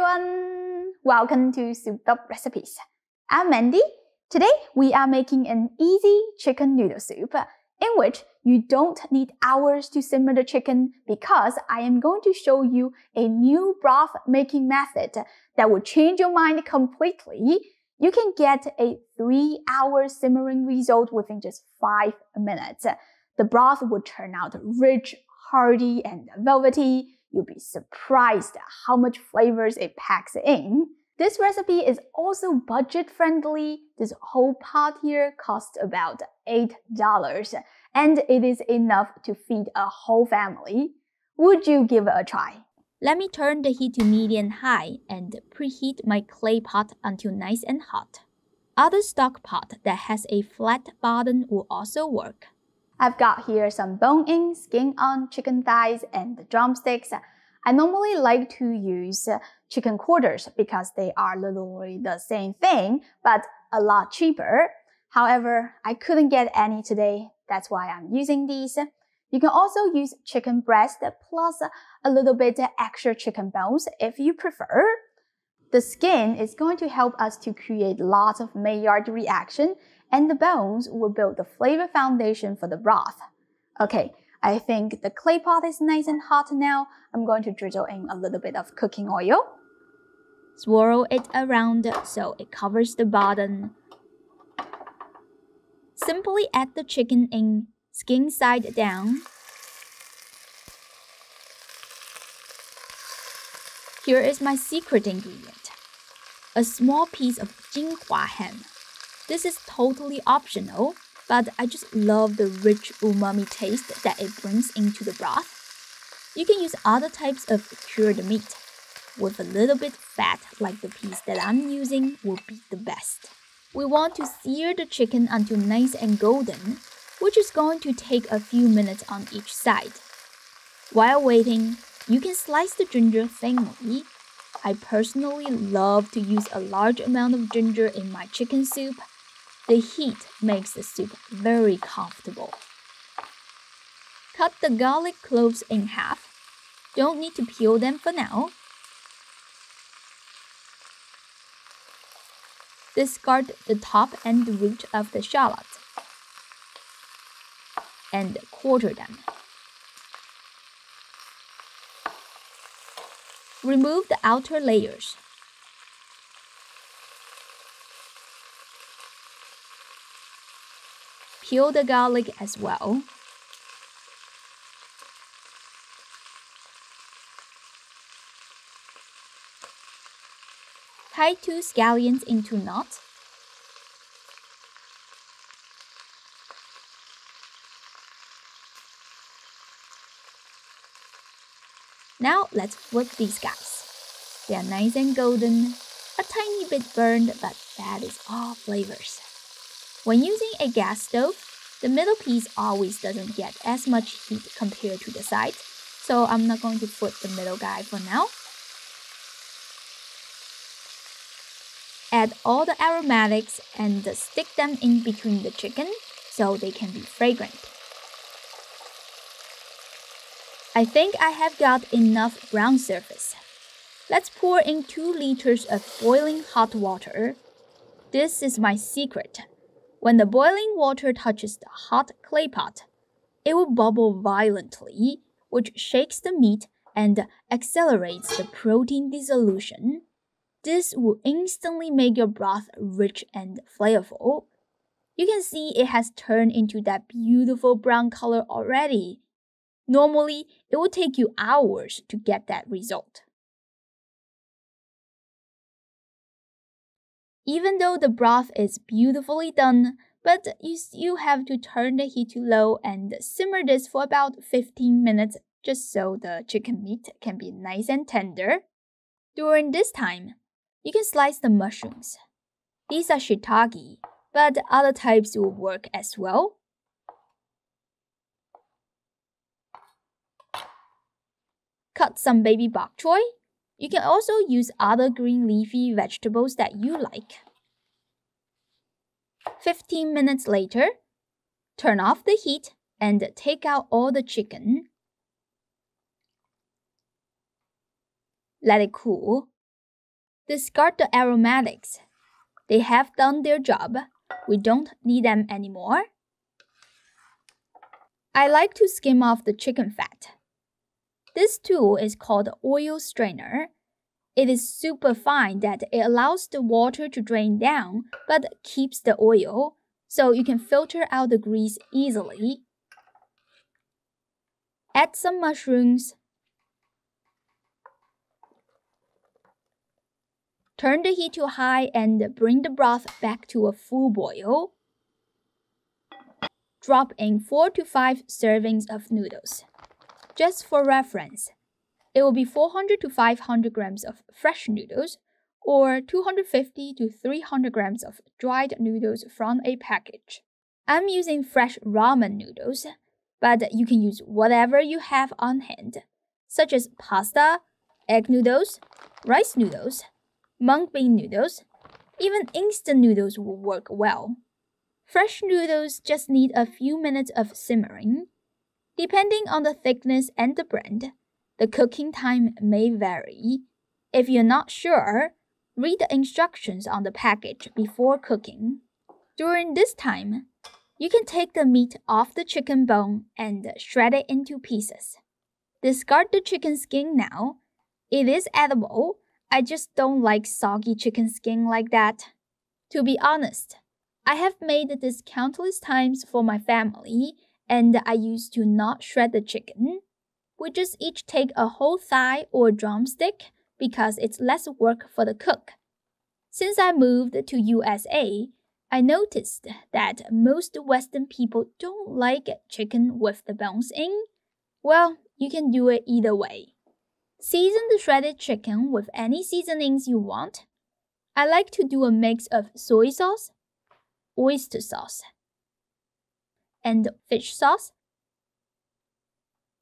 everyone! Welcome to Souped Up Recipes. I'm Mandy. Today we are making an easy chicken noodle soup in which you don't need hours to simmer the chicken because I am going to show you a new broth making method that will change your mind completely. You can get a 3-hour simmering result within just 5 minutes. The broth will turn out rich, hearty, and velvety. You'll be surprised at how much flavors it packs in. This recipe is also budget-friendly. This whole pot here costs about $8, and it is enough to feed a whole family. Would you give it a try? Let me turn the heat to medium-high and preheat my clay pot until nice and hot. Other stock pot that has a flat bottom will also work. I've got here some bone-in, skin-on chicken thighs and drumsticks. I normally like to use chicken quarters because they are literally the same thing, but a lot cheaper. However, I couldn't get any today. That's why I'm using these. You can also use chicken breast plus a little bit extra chicken bones if you prefer. The skin is going to help us to create lots of Maillard reaction, and the bones will build the flavor foundation for the broth. Okay, I think the clay pot is nice and hot now. I'm going to drizzle in a little bit of cooking oil. Swirl it around so it covers the bottom. Simply add the chicken in, skin side down. Here is my secret ingredient, a small piece of Jinhua ham. This is totally optional, but I just love the rich umami taste that it brings into the broth. You can use other types of cured meat. With a little bit fat like the piece that I'm using will be the best. We want to sear the chicken until nice and golden, which is going to take a few minutes on each side. While waiting, you can slice the ginger thinly. I personally love to use a large amount of ginger in my chicken soup. The heat makes the soup very comfortable. Cut the garlic cloves in half. Don't need to peel them for now. Discard the top and the root of the shallot and quarter them. Remove the outer layers. Peel the garlic as well. Tie 2 scallions into knots. Now let's flip these guys. They are nice and golden, a tiny bit burned, but that is all flavors. When using a gas stove, the middle piece always doesn't get as much heat compared to the sides, so I'm not going to flip the middle guy for now. Add all the aromatics and stick them in between the chicken so they can be fragrant. I think I have got enough brown surface. Let's pour in 2 liters of boiling hot water. This is my secret. When the boiling water touches the hot clay pot, it will bubble violently, which shakes the meat and accelerates the protein dissolution. This will instantly make your broth rich and flavorful. You can see it has turned into that beautiful brown color already. Normally, it will take you hours to get that result. Even though the broth is beautifully done, but you still have to turn the heat to low and simmer this for about 15 minutes just so the chicken meat can be nice and tender. During this time, you can slice the mushrooms. These are shiitake, but other types will work as well. Cut some baby bok choy. You can also use other green leafy vegetables that you like. 15 minutes later, turn off the heat and take out all the chicken. Let it cool. Discard the aromatics. They have done their job. We don't need them anymore. I like to skim off the chicken fat. This tool is called oil strainer. It is super fine that it allows the water to drain down but keeps the oil, so you can filter out the grease easily. Add some mushrooms. Turn the heat to high and bring the broth back to a full boil. Drop in 4 to 5 servings of noodles. Just for reference, it will be 400 to 500 grams of fresh noodles or 250 to 300 grams of dried noodles from a package. I'm using fresh ramen noodles, but you can use whatever you have on hand, such as pasta, egg noodles, rice noodles, mung bean noodles. Even instant noodles will work well. Fresh noodles just need a few minutes of simmering. Depending on the thickness and the brand, the cooking time may vary. If you're not sure, read the instructions on the package before cooking. During this time, you can take the meat off the chicken bone and shred it into pieces. Discard the chicken skin now. It is edible. I just don't like soggy chicken skin like that. To be honest, I have made this countless times for my family, and I used to not shred the chicken. We just each take a whole thigh or drumstick because it's less work for the cook. Since I moved to USA, I noticed that most Western people don't like chicken with the bones in. Well, you can do it either way. Season the shredded chicken with any seasonings you want. I like to do a mix of soy sauce, oyster sauce, and fish sauce.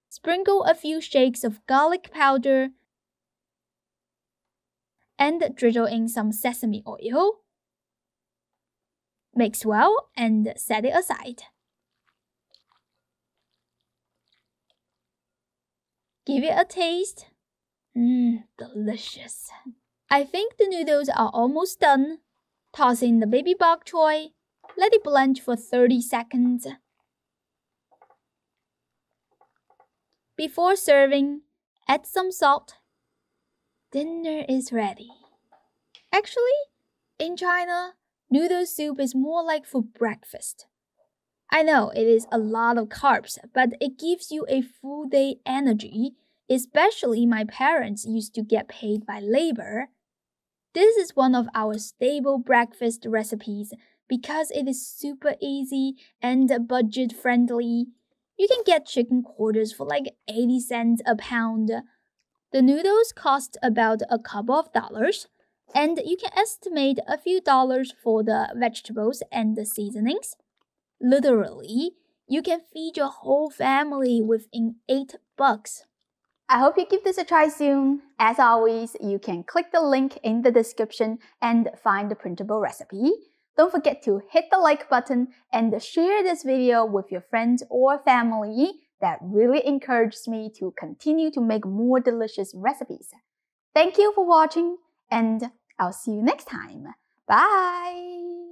Sprinkle a few shakes of garlic powder and drizzle in some sesame oil. Mix well and set it aside. Give it a taste. Delicious. I think the noodles are almost done. Toss in the baby bok choy. Let it blanch for 30 seconds. Before serving, add some salt. Dinner is ready. Actually, in China, noodle soup is more like for breakfast. I know it is a lot of carbs, but it gives you a full day energy, especially my parents used to get paid by labor. This is one of our stable breakfast recipes because it is super easy and budget friendly. You can get chicken quarters for like 80 cents a pound. The noodles cost about a couple of dollars, and you can estimate a few dollars for the vegetables and the seasonings. Literally, you can feed your whole family within $8. I hope you give this a try soon. As always, you can click the link in the description and find the printable recipe. Don't forget to hit the like button and share this video with your friends or family. That really encourages me to continue to make more delicious recipes. Thank you for watching, and I'll see you next time. Bye!